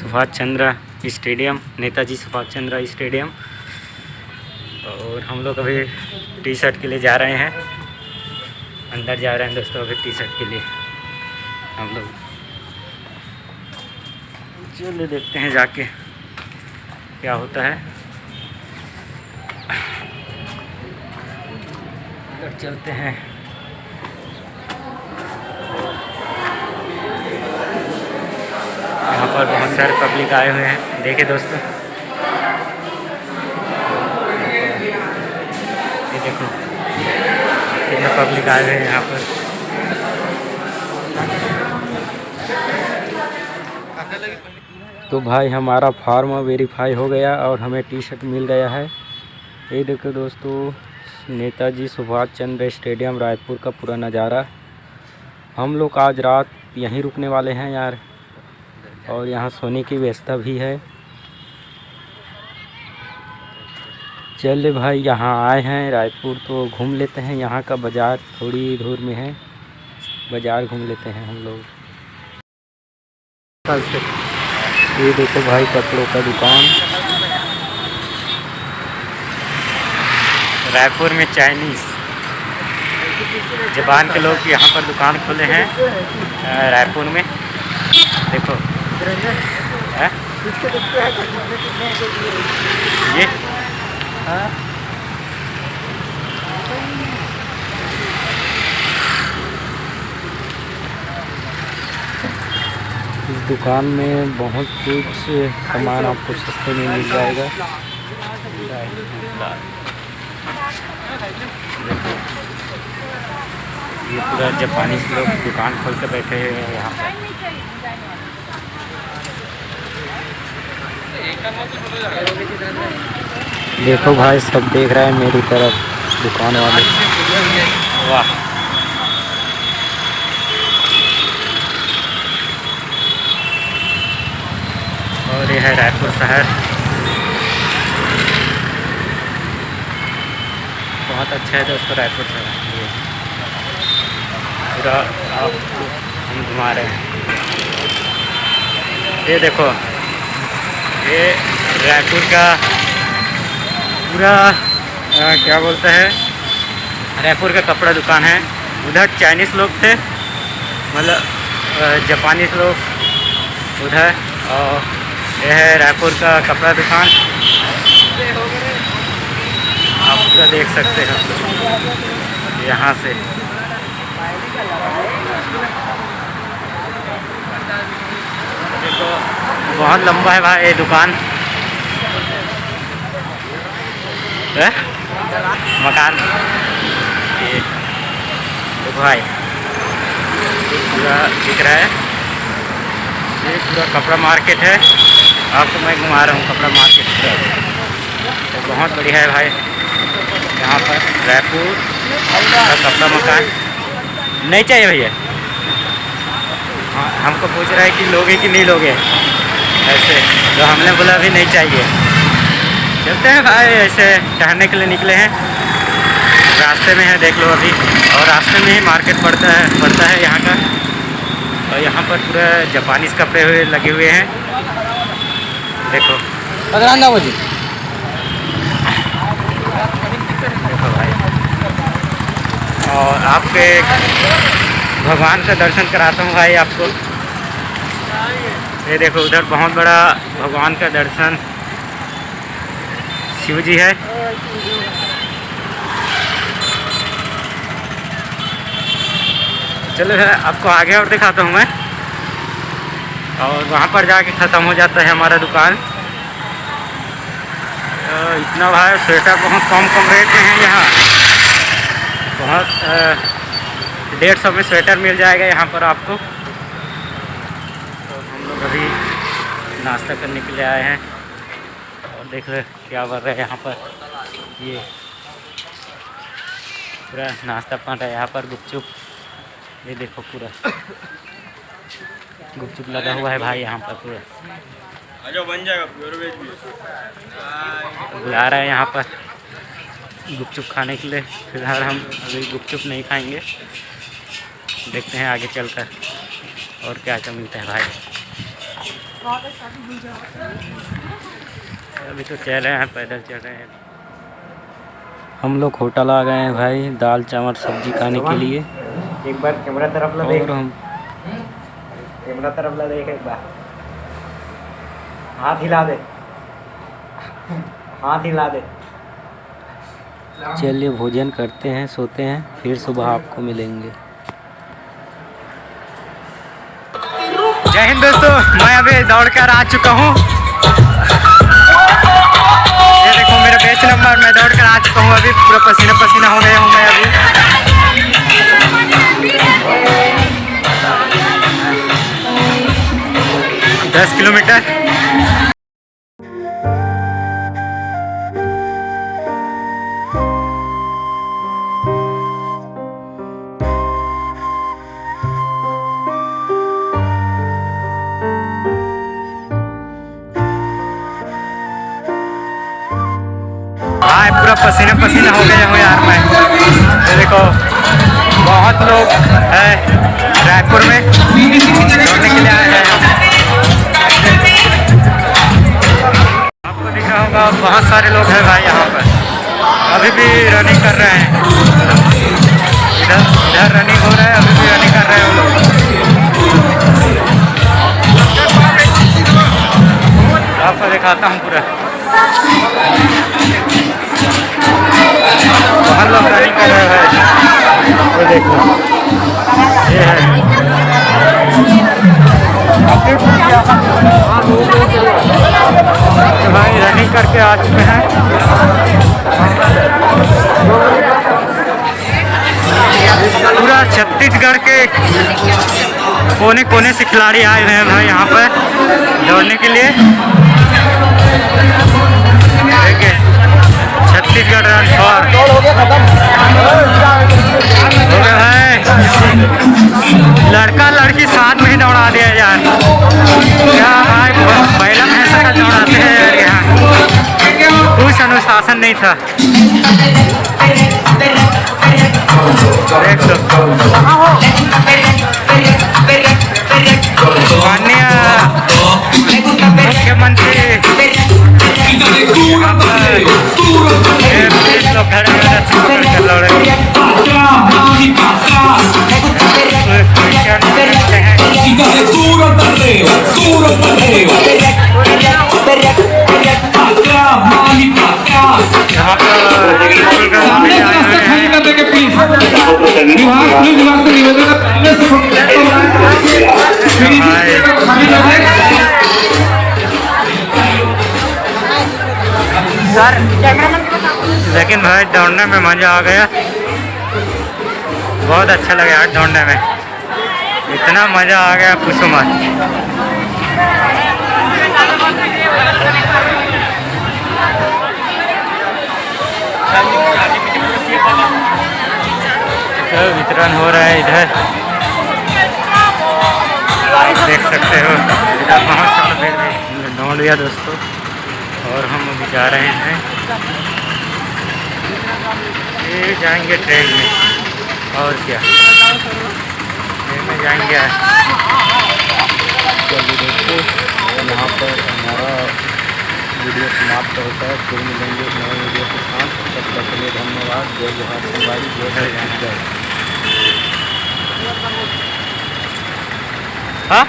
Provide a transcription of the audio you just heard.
Subhash Chandra stadium, Netaji Subhash Chandra stadium. और हम लोग अभी टी शर्ट के लिए जा रहे हैं, अंदर जा रहे हैं दोस्तों अभी टी शर्ट के लिए हम लोग। चलिए देखते हैं जाके क्या होता है। अंदर चलते हैं। यहाँ पर बहुत सारे पब्लिक आए हुए हैं, देखिए दोस्तों, ये देखो कितने पब्लिक आए हुए हैं यहाँ पर। तो भाई हमारा फॉर्म वेरीफाई हो गया और हमें टी शर्ट मिल गया है। ये देखो दोस्तों, नेताजी सुभाष चंद्र स्टेडियम रायपुर का पूरा नज़ारा। हम लोग आज रात यहीं रुकने वाले हैं यार, और यहाँ सोने की व्यवस्था भी है। चले भाई, यहाँ आए हैं रायपुर तो घूम लेते हैं। यहाँ का बाज़ार थोड़ी दूर में है, बाज़ार घूम लेते हैं हम लोग। ये देखो भाई कपड़ों का दुकान, रायपुर में चाइनीज़ जापान के लोग यहाँ पर दुकान खोले हैं रायपुर में। देखो है? ये इस दुकान में बहुत कुछ सामान आपको सस्ते में मिल जाएगा। ये पूरा जापानी लोग दुकान खोल कर बैठे हैं यहाँ पर। देखो भाई सब देख रहा है मेरी तरफ, दुकान वाले। वाह, और ये है रायपुर शहर, बहुत अच्छा है दोस्तों रायपुर शहर। ये पूरा आपको हम घुमा रहे हैं। ये देखो, ये रायपुर का पूरा क्या बोलते हैं, रायपुर का कपड़ा दुकान है। उधर चाइनीज़ लोग थे, मतलब जापानीज़ लोग उधर, और यह है रायपुर का कपड़ा दुकान। आप पूरा देख सकते हो यहाँ से। देखो बहुत लंबा है भाई ये दुकान है? मकान। ये देखो भाई पूरा दिख रहा है, ये पूरा कपड़ा मार्केट है। आपको मैं घुमा रहा हूँ कपड़ा मार्केट पूरा, तो बहुत बढ़िया है भाई यहाँ पर रायपुर का कपड़ा मकान। नहीं चाहिए भैया? हाँ, हमको पूछ रहा है कि लोगे कि नहीं लोगे, ऐसे तो हमने बोला अभी नहीं चाहिए। चलते हैं भाई, ऐसे टहलने के लिए निकले हैं, रास्ते में है देख लो अभी, और रास्ते में ही मार्केट पड़ता है यहाँ का। और यहाँ पर पूरा जापानीज़ कपड़े हुए लगे हुए हैं, देखो। देखो भाई, और आपके भगवान का दर्शन कराता हूँ भाई आपको। ये देखो उधर बहुत बड़ा भगवान का दर्शन, शिव जी है। चलो आपको आगे और दिखाता हूँ मैं, और वहाँ पर जाके ख़त्म हो जाता है हमारा दुकान। तो इतना भाई स्वेटर बहुत कम रेट में है यहाँ, बहुत 150 में स्वेटर मिल जाएगा यहाँ पर आपको। तो हम लोग अभी नाश्ता करने के लिए आए हैं, और देख रहे क्या बन रहा है यहाँ पर। ये पूरा नाश्ता बन रहा है यहाँ पर, गुपचुप। ये देखो पूरा गुपचुप लगा हुआ है भाई यहाँ पर पूरा। बन जाएगा, प्योर वेज भी बुला रहा है यहाँ पर गुपचुप खाने के लिए। फिलहाल हम अभी गुपचुप नहीं खाएंगे, देखते हैं आगे चलकर और क्या क्या मिलता है भाई। अभी तो चल रहे हैं, पैदल चल रहे हैं। हम लोग होटल आ गए हैं भाई, दाल चावल सब्जी खाने के लिए। एक बार कैमरा तरफ ला देख, और हम कैमरा तरफ ला देख, एक बार हाथ हिला दे, हाथ हिला दे। चलिए भोजन करते हैं, सोते हैं, फिर सुबह आपको मिलेंगे। जय हिंद दोस्तों, मैं अभी दौड़ कर आ चुका हूँ। ये देखो मेरा बैच नंबर, मैं दौड़ कर आ चुका हूँ। अभी पूरा पसीना पसीना हो गया हूँ मैं अभी। 10 किलोमीटर। हाँ पूरा पसीना पसीना हो गया हूँ यार मैं। ये देखो बहुत लोग है रायपुर में दौड़ने के लिए आए हैं। आपको दिख रहा होगा बहुत सारे लोग हैं भाई यहाँ पर, अभी भी रनिंग कर रहे हैं। इधर रनिंग हो रहा है, अभी भी रनिंग कर रहे हैं वो लोग। आपको दिखाता हूँ पूरा, बहुत लोग रनिंग कर रहे हैं। वो देखो ये है, तो भाई रनिंग करके आ चुके हैं। पूरा छत्तीसगढ़ के कोने कोने से खिलाड़ी आए हुए हैं भाई यहाँ पर दौड़ने के लिए। देखिए छत्तीसगढ़ रन फॉर हो गया है। लड़का लड़की साथ में ही दौड़ा दिया यार, क्या भाई पहला भैंसा का दौड़ाते हैं यार यहाँ। कुछ अनुशासन नहीं था। देख लो माननीय मुख्यमंत्री लोग घर में अच्छी पकड़ कर लड़ रहे हैं। यहाँ पर लेकिन भाई दौड़ने में मज़ा आ गया, बहुत अच्छा लगा यार दौड़ने में, इतना मज़ा आ गया पूछो मत। तो वितरण हो रहा है इधर, आप देख सकते हो। इधर बहुत सारा भीड़ दौड़ लिया दोस्तों, और हम अभी जा रहे हैं, ये जाएंगे ट्रेन में, और क्या ट्रेन में जाएंगे। चलिए दोस्तों, यहाँ पर हमारा वीडियो समाप्त होता है, फिर मिलेंगे नए वीडियो के साथ। तब तक के लिए धन्यवाद। जय जोहार संगवारी, जय जय। हाँ।